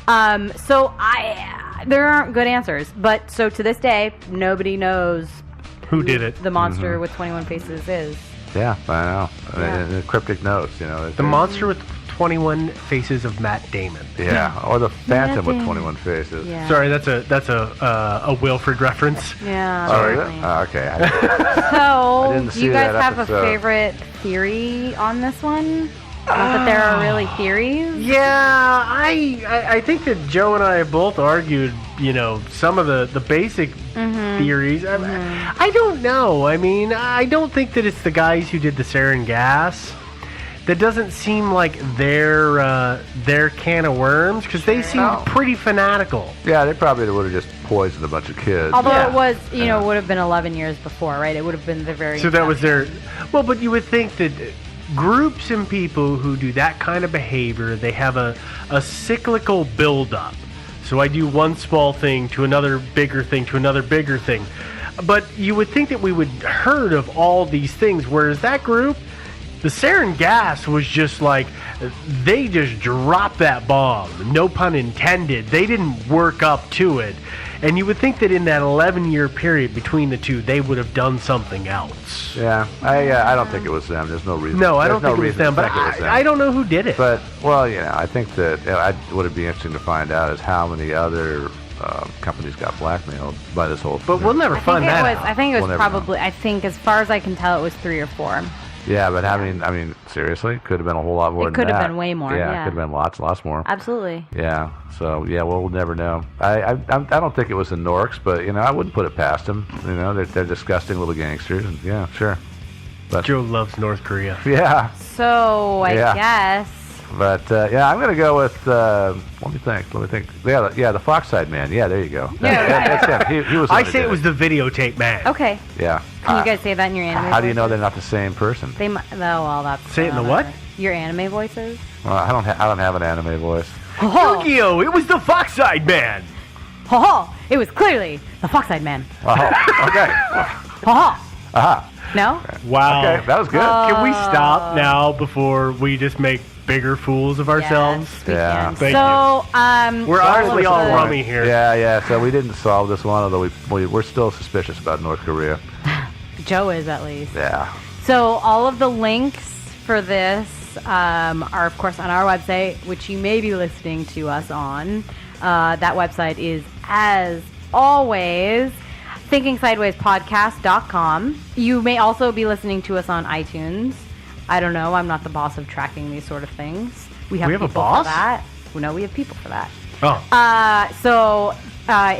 There aren't good answers, but so to this day, nobody knows who did it. The monster with 21 faces is. Yeah, I know. The cryptic notes, The monster with 21 faces of Matt Damon. Yeah, or the Phantom with 21 faces. Yeah. Sorry, that's a Wilfred reference. Yeah. Sorry. Okay. So, do you guys have a favorite theory on this one? Not that there are really theories. Yeah, I think that Joe and I both argued, some of the basic theories. I don't know. I mean, I don't think that it's the guys who did the sarin gas. That doesn't seem like their can of worms, because they seemed pretty fanatical. Yeah, they probably would have just poisoned a bunch of kids. Although it was, would have been 11 years before, right? It would have been the very... So that was their... Well, but you would think that groups and people who do that kind of behavior, they have a cyclical buildup. So I do one small thing to another bigger thing to another bigger thing. But you would think that we would heard of all these things, whereas that group, the sarin gas was just like, they just dropped that bomb. No pun intended. They didn't work up to it. And you would think that in that 11-year period between the two, they would have done something else. Yeah, I don't think it was them. There's no reason. No, I don't think it was them, but I don't know who did it. But, well, I think that what would be interesting to find out is how many other companies got blackmailed by this whole thing. But we'll never find that out. I think it was probably, as far as I can tell, it was 3 or 4. Yeah, but I mean, seriously, could have been a whole lot more than that. It could have been way more, Yeah, it could have been lots more. Absolutely. Yeah, so, we'll never know. I don't think it was the Norks, but, I wouldn't put it past them. They're disgusting little gangsters, and yeah, sure. But Joe loves North Korea. Yeah. So, I guess... But, I'm going to go with, let me think. Yeah, the Foxside Man. Yeah, there you go. That's him. He was I say it was the videotape man. Okay. Yeah. Can you guys say that in your anime How do you voices? know they're not the same person? That's... Say it in the what? Your anime voices? Well, I don't have an anime voice. Yu-Gi-Oh! It was the Foxside Man! Ho-ho! It was clearly the Foxside Man. Oh, okay. Ha-ha! Aha. No? Wow. Okay, that was good. Can we stop now before we just make bigger fools of ourselves? Yes, we can. Thank you. We're obviously all rummy here. Yeah. So we didn't solve this one, although we're still suspicious about North Korea. Joe is, at least. Yeah. So all of the links for this are, of course, on our website, which you may be listening to us on. That website is, as always, thinkingsidewayspodcast.com. You may also be listening to us on iTunes. I don't know. I'm not the boss of tracking these sort of things. We have people a boss? for that. Well, no, we have people for that. Oh. So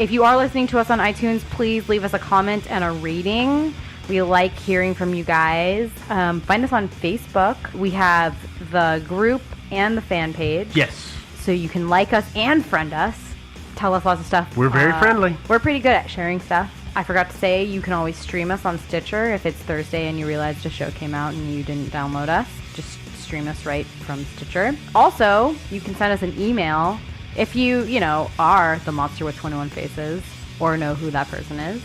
if you are listening to us on iTunes, please leave us a comment and a rating. We like hearing from you guys. Find us on Facebook. We have the group and the fan page. Yes. So you can like us and friend us. Tell us lots of stuff. We're very friendly. We're pretty good at sharing stuff. I forgot to say, you can always stream us on Stitcher. If it's Thursday and you realized a show came out and you didn't download us, just stream us right from Stitcher. Also, you can send us an email if you are the monster with 21 faces, or know who that person is,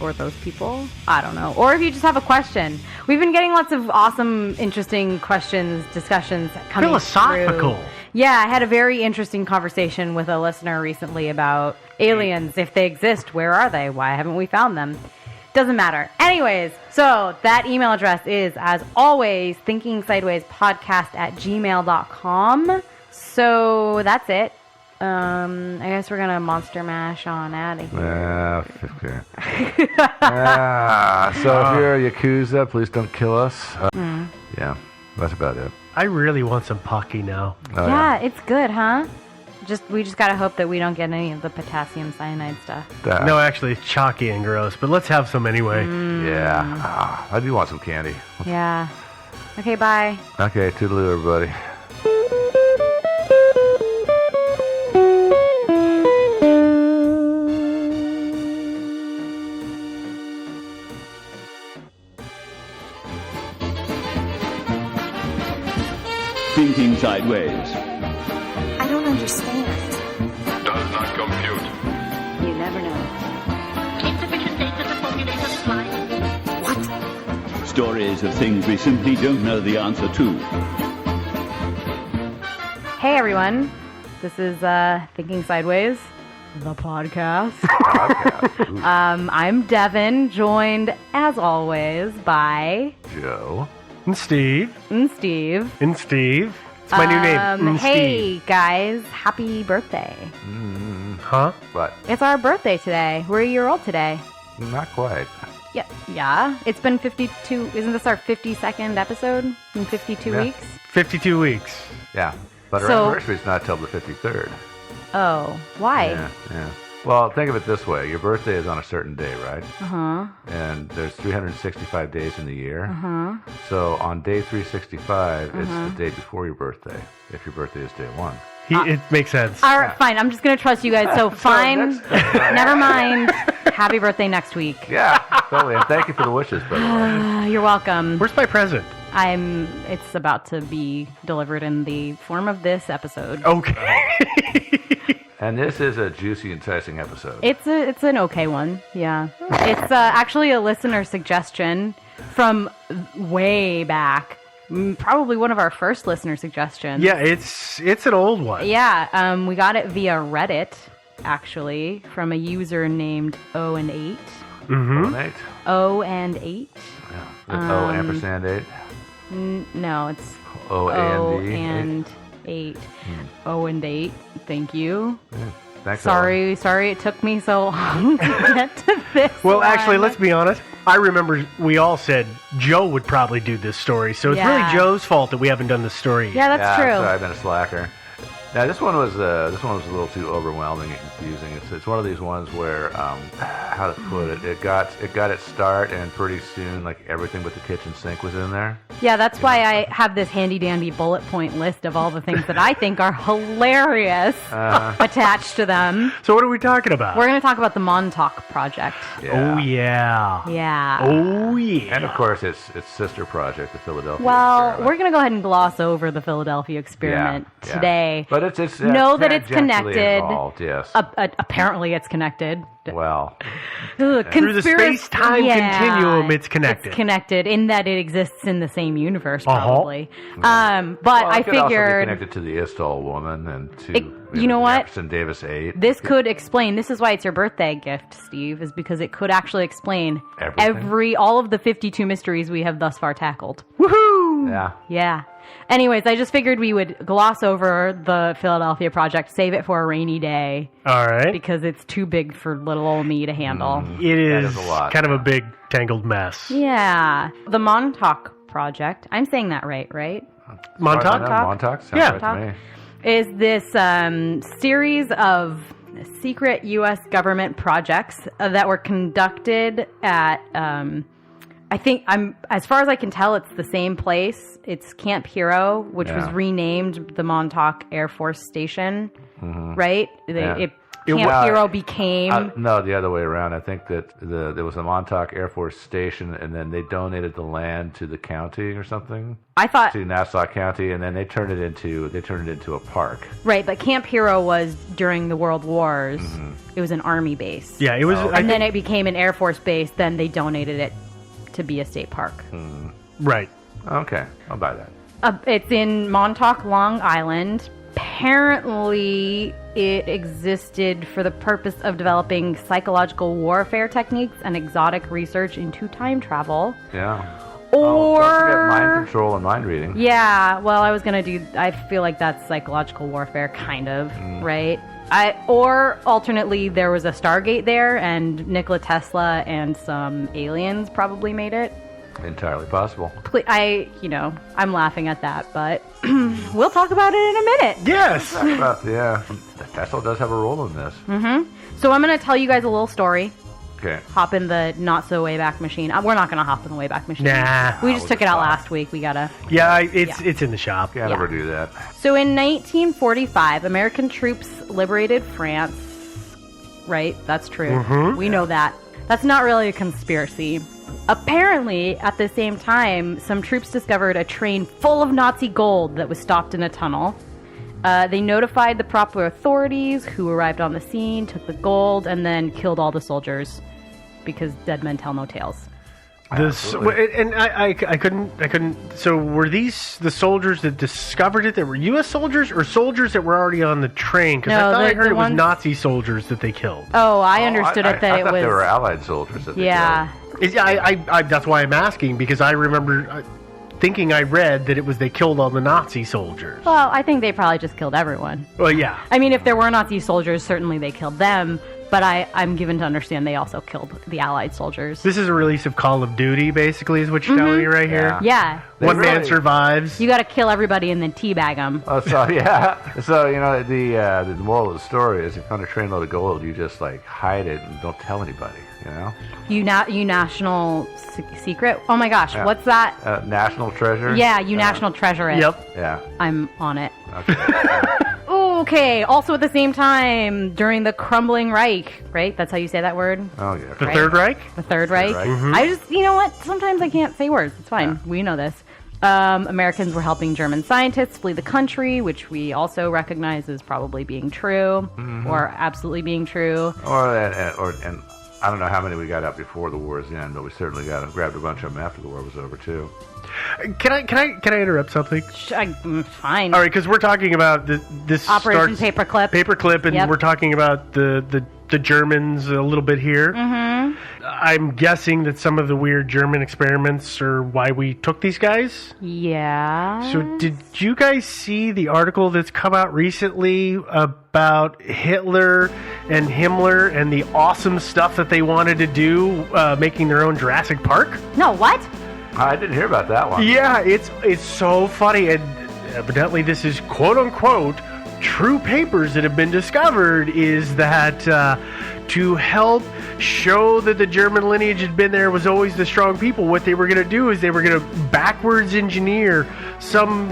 or those people. I don't know. Or if you just have a question. We've been getting lots of awesome, interesting questions, discussions coming Philosophical. through. Yeah, I had a very interesting conversation with a listener recently about aliens. If they exist, where are they? Why haven't we found them? Doesn't matter. Anyways, so that email address is, as always, thinkingsidewayspodcast@gmail.com. So that's it. I guess we're going to monster mash on out of here. Okay. So if you're a Yakuza, please don't kill us. Yeah, that's about it. I really want some Pocky now. Oh, yeah, it's good, huh? We just gotta hope that we don't get any of the potassium cyanide stuff. No, actually, it's chalky and gross, but let's have some anyway. Yeah. I do want some candy. Yeah. Okay, bye. Okay, toodaloo, everybody. Thinking Sideways. I don't understand. Does not compute. You never know. Insufficient data to formulate a reply. What? Stories of things we simply don't know the answer to. Hey, everyone. This is Thinking Sideways, the podcast. Podcast. Ooh, I'm Devin, joined as always by Joe. And Steve. Steve. And Steve. It's my new name. Hey Steve. guys, happy birthday. Huh? But It's our birthday today. We're a year old today. not quite. Yeah. It's been 52. Isn't this our 52nd episode in 52 Yeah. weeks? 52 weeks. Yeah. But our So- anniversary's not till the 53rd. Oh, why? Yeah. Well, think of it this way. Your birthday is on a certain day, right? Uh-huh. And there's 365 days in the year. Uh-huh. So on day 365, it's the day before your birthday, if your birthday is day 1. It makes sense. All right, fine. I'm just going to trust you guys. So fine. next- Never mind. Happy birthday next week. Yeah, totally. And thank you for the wishes, by the way. You're welcome. Where's my present? It's about to be delivered in the form of this episode. Okay. And this is a juicy, enticing episode. It's an okay one. Yeah. It's actually a listener suggestion from way back. Probably one of our first listener suggestions. Yeah, it's an old one. Yeah, we got it via Reddit, actually, from a user named O and 8. Donate. O and 8? O ampersand 8. No, it's O O and D. and 8. O and 8. Thank you. Thanks. Sorry it took me so long to get to this. Well, actually, one. let's be honest. I remember we all said Joe would probably do this story, so it's Yeah. really Joe's fault that we haven't done the story yet. Yeah, that's true. Sorry, I've been a slacker. Now this one was a little too overwhelming and confusing. It's one of these ones where how to put it? It got its start, and pretty soon, like everything but the kitchen sink was in there. Yeah, that's why I have this handy-dandy bullet point list of all the things that I think are hilarious attached to them. So what are we talking about? We're going to talk about the Montauk Project. Yeah. Oh, yeah. Yeah. Oh, yeah. And of course, its sister project, the Philadelphia. Well, experiment. we're going to go ahead and gloss over the Philadelphia experiment Yeah. today. But it's Know that it's tangentially connected. Involved, yes. Apparently, it's connected. Well, Through the space-time continuum, it's connected. It's connected in that it exists in the same universe, probably. But I it could also be figured connected to the Istol woman and to you know what? Jefferson Davis 8. this could explain. This is why it's your birthday gift, Steve, is because it could actually explain Everything? all of the 52 mysteries we have thus far tackled. Woohoo! Yeah. Yeah. Anyways, I just figured we would gloss over the Philadelphia Project, save it for a rainy day, All right. because it's too big for little old me to handle. It That is is a lot. kind of a big, tangled mess. Yeah. The Montauk Project, I'm saying that right? Montauk? Montauk? Sounds Yeah. right to me. Is this series of secret U.S. government projects that were conducted at, I think, as far as I can tell, it's the same place. It's Camp Hero, which was renamed the Montauk Air Force Station, right? Camp Hero became... No, the other way around. I think that there was a Montauk Air Force Station, and then they donated the land to the county or something. I thought... To Nassau County, and then they turned it into a park. Right, but Camp Hero was during the World Wars. It was an army base. Yeah, it was. And then it became an Air Force base. Then they donated it to be a state park. Right. Okay, I'll buy that. It's in Montauk, Long Island. Apparently, it existed for the purpose of developing psychological warfare techniques and exotic research into time travel. Yeah. Or... don't forget mind control and mind reading. Yeah, well, I feel like that's psychological warfare, kind of, right? Or alternately, there was a Stargate there, and Nikola Tesla and some aliens probably made it. Entirely possible. I'm laughing at that, but we'll talk about it in a minute. Yes. Tesla does have a role in this. So I'm going to tell you guys a little story. Okay. Hop in the not-so-way-back machine. We're not going to hop in the Wayback Machine. Nah. We just we'll took it just out stop. last week. We got to... Yeah, it's in the shop. Can't ever do that. So in 1945, American troops liberated France. Right? That's true. We know that. That's not really a conspiracy. Apparently, at the same time, some troops discovered a train full of Nazi gold that was stopped in a tunnel. They notified the proper authorities, who arrived on the scene, took the gold, and then killed all the soldiers because dead men tell no tales. Absolutely. And I couldn't. So were these the soldiers that discovered it that were U.S. soldiers or soldiers that were already on the train? Because No, I thought I the heard it was ones- Nazi soldiers that they killed. Oh, I understood I it that thought it was. they were Allied soldiers that they Yeah. killed. I that's why I'm asking, because I remember thinking I read that it was they killed all the Nazi soldiers. Well, I think they probably just killed everyone. Well, yeah. I mean, if there were Nazi soldiers, certainly they killed them. But I'm given to understand they also killed the Allied soldiers. This is a release of Call of Duty, basically, is what you're telling me right here. Yeah. One man really- survives. You got to kill everybody and then teabag them. Oh, so yeah. So the moral of the story is, if you found a trainload of gold, you just like hide it and don't tell anybody. You know. You national secret. Oh my gosh, Yeah. what's that? National treasure. Yeah, you national treasure it. Yep. Yeah. I'm on it. Okay. Okay. Also at the same time, during the crumbling Reich, right? That's how you say that word. Oh yeah. The Third Reich? The Third Reich. Reich. I just, you know what? Sometimes I can't say words. It's fine. We know this. Americans were helping German scientists flee the country, which we also recognize as probably being true, or absolutely being true. And I don't know how many we got out before the war's end, but we certainly grabbed a bunch of them after the war was over too. Can I interrupt something? Fine. All right, because we're talking about this Operation starts- Paperclip. Paperclip, and Yep. we're talking about the Germans a little bit here. Mm-hmm. I'm guessing that some of the weird German experiments are why we took these guys. Yeah. So did you guys see the article that's come out recently about Hitler and Himmler and the awesome stuff that they wanted to do, making their own Jurassic Park? No, what? I didn't hear about that one. Yeah, it's so funny, and evidently this is quote unquote true papers that have been discovered. Is that to help show that the German lineage had been there, was always the strong people, what they were going to do is they were going to backwards engineer some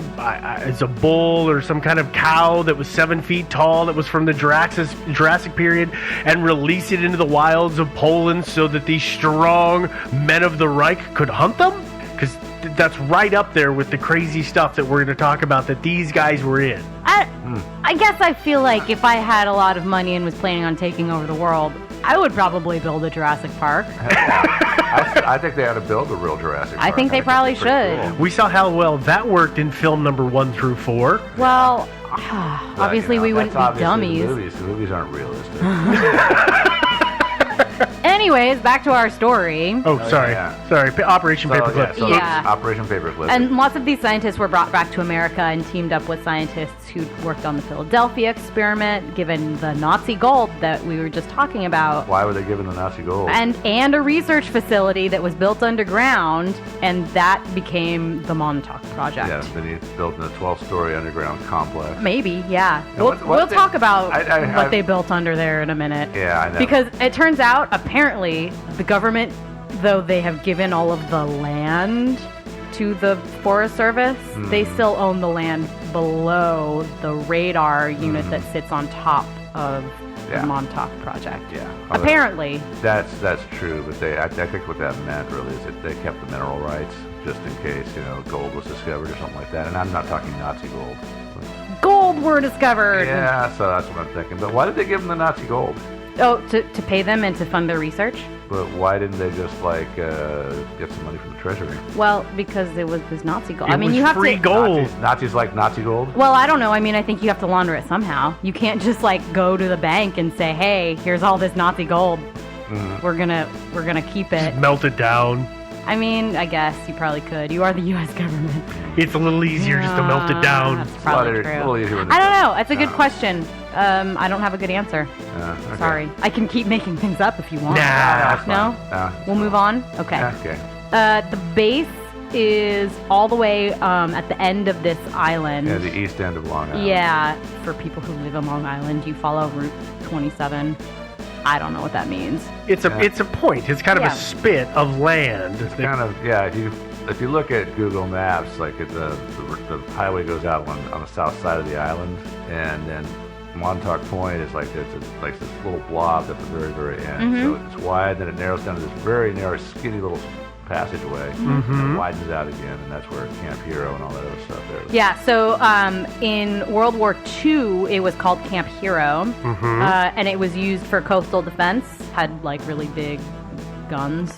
it's a bull or some kind of cow that was 7 feet tall that was from the Jurassic period, and release it into the wilds of Poland so that these strong men of the Reich could hunt them. Because that's right up there with the crazy stuff that we're going to talk about that these guys were in. I guess I feel like if I had a lot of money and was planning on taking over the world, I would probably build a Jurassic Park. I think they ought to build a real Jurassic Park. I think they probably that'd be pretty should. cool. We saw how well that worked in film number 1 through 4. Well, But, obviously you know, we wouldn't that's be obviously dummies. The movies aren't realistic. Anyways, back to our story. Oh, sorry. yeah. Sorry. Operation Paperclip. So Yeah. Operation Paperclip. And lots of these scientists were brought back to America and teamed up with scientists who worked on the Philadelphia experiment, given the Nazi gold that we were just talking about. Why were they given the Nazi gold? And a research facility that was built underground, and that became the Montauk Project. Yeah, then he built in a 12-story underground complex. Maybe, yeah. And what We'll they- talk about I- what they built under there in a minute. Yeah, I know. Because it turns out, apparently, the government, though they have given all of the land to the Forest Service, they still own the land below the radar unit that sits on top of Yeah. the Montauk Project. Yeah. Apparently. That's true, but I think what that meant really is that they kept the mineral rights just in case, gold was discovered or something like that. And I'm not talking Nazi gold. Gold were discovered. Yeah, so that's what I'm thinking. But why did they give them the Nazi gold? Oh, to pay them and to fund their research? But why didn't they just get some money from the treasury? Well, because it was this Nazi gold. It I mean, was you have free to. gold. Nazis like Nazi gold? Well, I don't know. I mean, I think you have to launder it somehow. You can't just go to the bank and say, "Hey, here's all this Nazi gold. We're gonna keep it." Melt it down. I mean, I guess you probably could. You are the U.S. government. It's a little easier just to melt it down. That's probably It's a little true. easier when I they- don't know. It's a good question. I don't have a good answer. Okay. Sorry. I can keep making things up if you want. Nah. That's No? fine. Nah. We'll move on. Okay. Yeah, okay. The base is all the way at the end of this island. Yeah, the east end of Long Island. Yeah, for people who live on Long Island, you follow Route 27. I don't know what that means. It's a point. It's kind of Yeah. a spit of land. It's kind of, yeah, if you look at Google Maps, like the highway goes out on the south side of the island, and then Montauk Point is like this little blob at the very, very end. So it's wide, then it narrows down to this very narrow, skinny little passageway, and it widens out again, and that's where Camp Hero and all that other stuff is. Yeah, so in World War II, it was called Camp Hero, and it was used for coastal defense, had really big guns.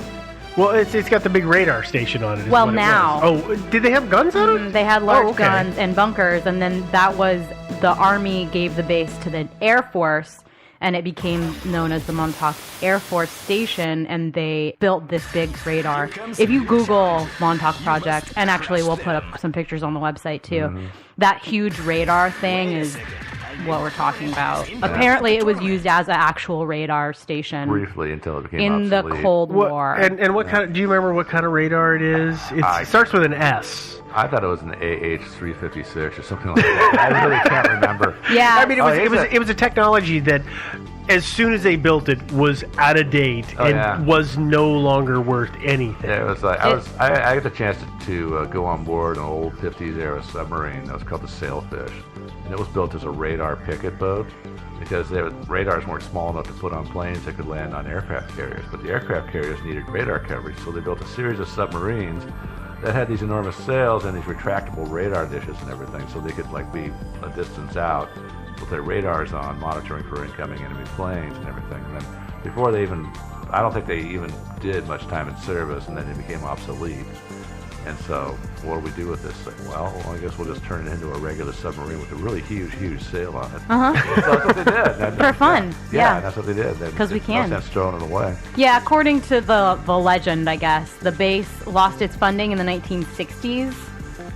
Well, it's got the big radar station on it. is Well, what it now. was. Oh, did they have guns on it? They had large Oh, okay. guns and bunkers, and then that was the Army gave the base to the Air Force, and it became known as the Montauk Air Force Station, and they built this big radar. If you Google Montauk Project, and actually we'll put up some pictures on the website too, that huge radar thing is what we're talking about. Apparently it was used as an actual radar station Briefly until it became in the obsolete. Cold What, War. and what kind of? Do you remember what kind of radar it is? It starts with an S. I thought it was an AH-356 or something like that. I really can't remember. Yeah. I mean, it was a technology that, as soon as they built it, was out of date and was no longer worth anything. Yeah, it was like I got the chance to go on board an old 50s era submarine that was called the Sailfish, and it was built as a radar picket boat because radars weren't small enough to put on planes that could land on aircraft carriers, but the aircraft carriers needed radar coverage, so they built a series of submarines that had these enormous sails and these retractable radar dishes and everything, so they could like be a distance out with their radars on, monitoring for incoming enemy planes and everything. And then before they even, I don't think they even did much time in service, and then it became obsolete. And so, what do we do with this thing? Well, I guess we'll just turn it into a regular submarine with a really huge sail on it. So that's what they did. For fun, yeah. That's what they did. Because we can. No sense throwing it away. Yeah, according to the legend, I guess, the base lost its funding in the 1960s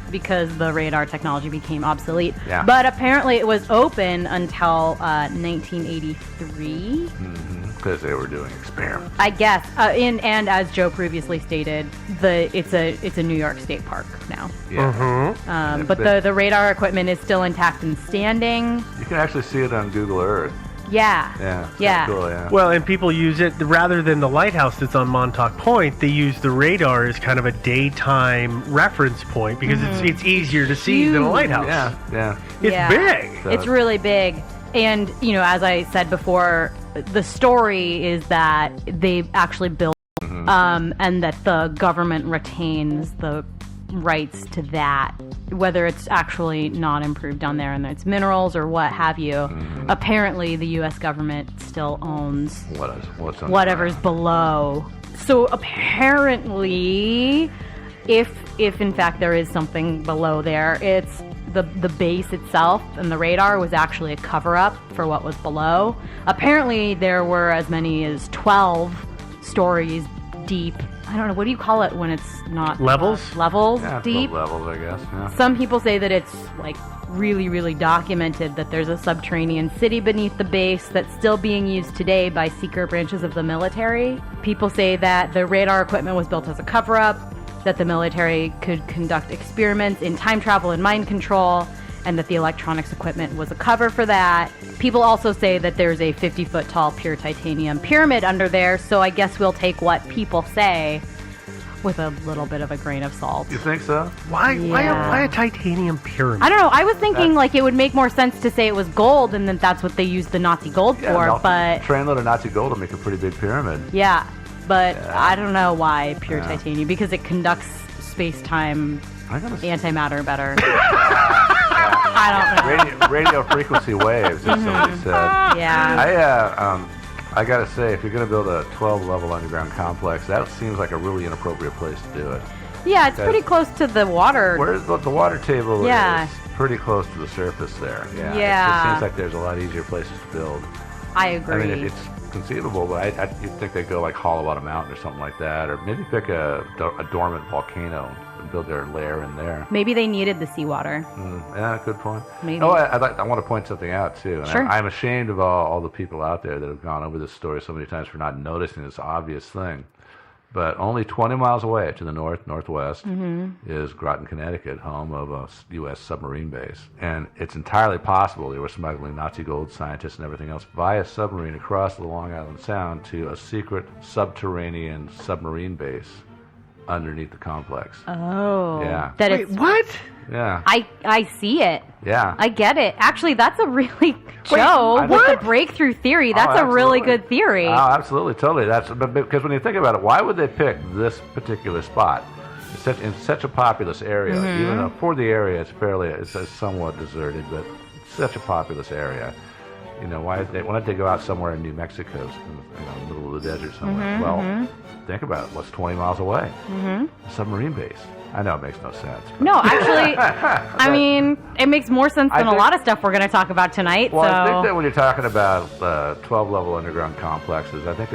because the radar technology became obsolete. Yeah. But apparently it was open until 1983. Because they were doing experiments. I guess. And as Joe previously stated, it's a New York State park now. Yeah. But the radar equipment is still intact and standing. You can actually see it on Google Earth. Yeah. Yeah. It's Yeah. kinda Cool, yeah. Well, and people use it rather than the lighthouse that's on Montauk Point. They use the radar as kind of a daytime reference point because it's easier to see than a Huge. lighthouse. Yeah. It's Yeah. big. So- It's really big. And, as I said before, the story is that they actually built, and that the government retains the rights to that, whether it's actually not improved down there and it's minerals or what have you. Apparently, the U.S. government still owns What's on whatever's below. So apparently, if in fact there is something below there, it's the base itself, and the radar was actually a cover-up for what was below. Apparently, there were as many as 12 stories deep. I don't know, what do you call it when it's not... Levels? Levels Yeah, deep. levels, I guess. Yeah. Some people say that it's like really, really documented that there's a subterranean city beneath the base that's still being used today by secret branches of the military. People say that the radar equipment was built as a cover-up, that the military could conduct experiments in time travel and mind control, and that the electronics equipment was a cover for that. People also say that there's a 50-foot tall pure titanium pyramid under there, so I guess we'll take what people say with a little bit of a grain of salt. You think so? Why Yeah. a titanium pyramid? I don't know. I was thinking like it would make more sense to say it was gold, and that that's what they used the Nazi gold for. But trainload of Nazi gold will make a pretty big pyramid. yeah, but I don't know why pure titanium, because it conducts space-time antimatter better. I don't know. Radio frequency waves, as somebody said. Yeah. I gotta say, if you're gonna build a 12-level underground complex, that seems like a really inappropriate place to do it. Yeah, it's pretty close to the water. Where's the water table Yeah. is pretty close to the surface there. Yeah. Yeah. It seems like there's a lot easier places to build. I agree. I mean, it's conceivable, but you'd think they'd go like hollow out a mountain or something like that, or maybe pick a dormant volcano and build their lair in there. Maybe they needed the seawater. Yeah, good point. Maybe. Oh, I want to point something out too. And Sure. I'm ashamed of all the people out there that have gone over this story so many times for not noticing this obvious thing. But only 20 miles away to the northwest is Groton, Connecticut, home of a U.S. submarine base. And it's entirely possible they were smuggling Nazi gold, scientists, and everything else via submarine across the Long Island Sound to a secret subterranean submarine base underneath the complex. Oh. Yeah. That Wait, it's, what? Yeah. I see it. Yeah. I get it. Actually, that's a really Joe I with know. the breakthrough theory. That's a really absolutely. good theory. Oh, absolutely, totally. But because when you think about it, why would they pick this particular spot in such a populous area? Even though for the area it's somewhat deserted, but it's such a populous area. why don't they go out somewhere in New Mexico, in the middle of the desert somewhere? Well, think about it. What's 20 miles away? A submarine base. I know it makes no sense. No, actually, I mean, it makes more sense than a lot of stuff we're going to talk about tonight. Well, so. I think that when you're talking about 12-level underground complexes, I think